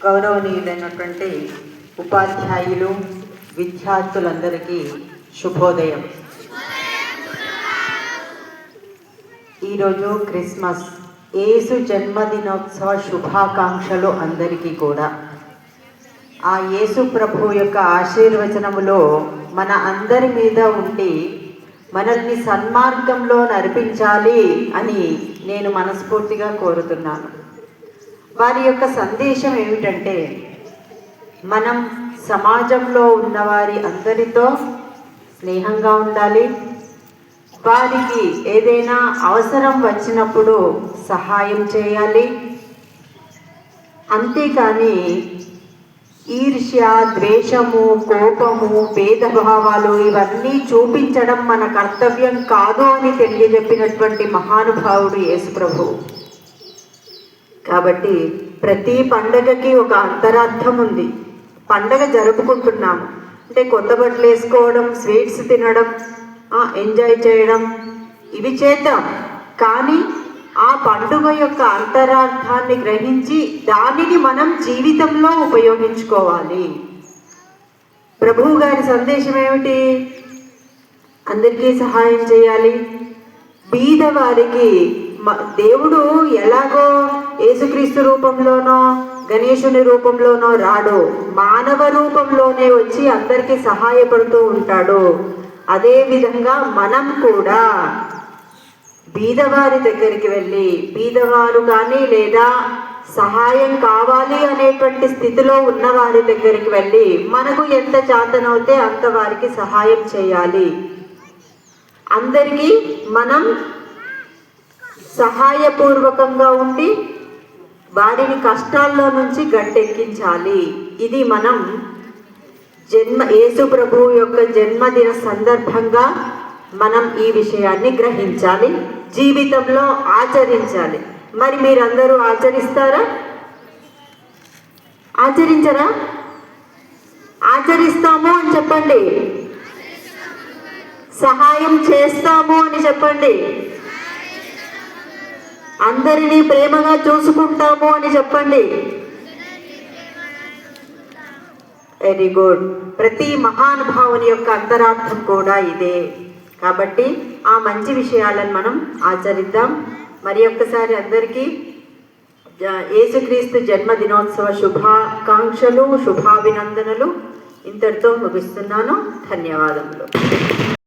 గౌరవనీయులైనటువంటి ఉపాధ్యాయులు, విద్యార్థులందరికీ శుభోదయం. ఈరోజు క్రిస్మస్, యేసు జన్మదినోత్సవ శుభాకాంక్షలు అందరికీ కూడా. ఆ యేసు ప్రభు యొక్క ఆశీర్వచనములో మన అందరి మీద ఉండి మనల్ని సన్మార్గంలో నడిపించాలి అని నేను మనస్ఫూర్తిగా కోరుతున్నాను. వారి యొక్క సందేశం ఏమిటంటే, మనం సమాజంలో ఉన్నవారి అందరితో స్నేహంగా ఉండాలి, వారికి ఏదైనా అవసరం వచ్చినప్పుడు సహాయం చేయాలి, అంతేకాని ఈర్ష్య, ద్వేషము, కోపము, భేదభావాలు ఇవన్నీ చూపించడం మన కర్తవ్యం కాదు అని తెలియజెప్పినటువంటి మహానుభావుడు యేసు ప్రభు. కాబట్టి ప్రతి పండగకి ఒక అంతరార్థం ఉంది. పండగ జరుపుకుంటున్నాము అంటే కొత్త బట్టలు వేసుకోవడం, స్వీట్స్ తినడం, ఎంజాయ్ చేయడం, ఇవి చేద్దాం. కానీ ఆ పండుగ యొక్క అంతరార్థాన్ని గ్రహించి దానిని మనం జీవితంలో ఉపయోగించుకోవాలి. ప్రభువు గారి సందేశం ఏమిటి? అందరికీ సహాయం చేయాలి. బీదవారికి దేవుడు ఎలాగో యేసుక్రీస్తు రూపంలోనో గణేశుని రూపంలోనో రాడు, మానవ రూపంలోనే వచ్చి అందరికీ సహాయపడుతూ ఉంటాడు. అదే విధంగా మనం కూడా బీదవారి దగ్గరికి వెళ్ళి, బీదవారు కానీ లేదా సహాయం కావాలి అనేటువంటి స్థితిలో ఉన్న వారి దగ్గరికి వెళ్ళి మనకు ఎంత చేతనవుతే అంత వారికి సహాయం చేయాలి. అందరికీ మనం సహాయపూర్వకంగా ఉండి వారిని కష్టాల్లో నుంచి గట్టెక్కించాలి. ఇది మనం యేసు ప్రభువు యొక్క జన్మదిన సందర్భంగా మనం ఈ విషయాన్ని గ్రహించాలి, జీవితంలో ఆచరించాలి. మరి మీరందరూ ఆచరిస్తారా? ఆచరించరా? ఆచరిస్తాము అని చెప్పండి. సహాయం చేస్తాము అని చెప్పండి. అందరినీ ప్రేమగా చూసుకుంటాము అని చెప్పండి. Very good. ప్రతి మహానుభావుని యొక్క అంతరార్థం కూడా ఇదే. కాబట్టి ఆ మంచి విషయాలను మనం ఆచరిద్దాం. మరి ఒక్కసారి అందరికీ యేసుక్రీస్తు జన్మదినోత్సవ శుభాకాంక్షలు, శుభాభినందనలు. ఇంతటితో ముగిస్తున్నాను. ధన్యవాదములు.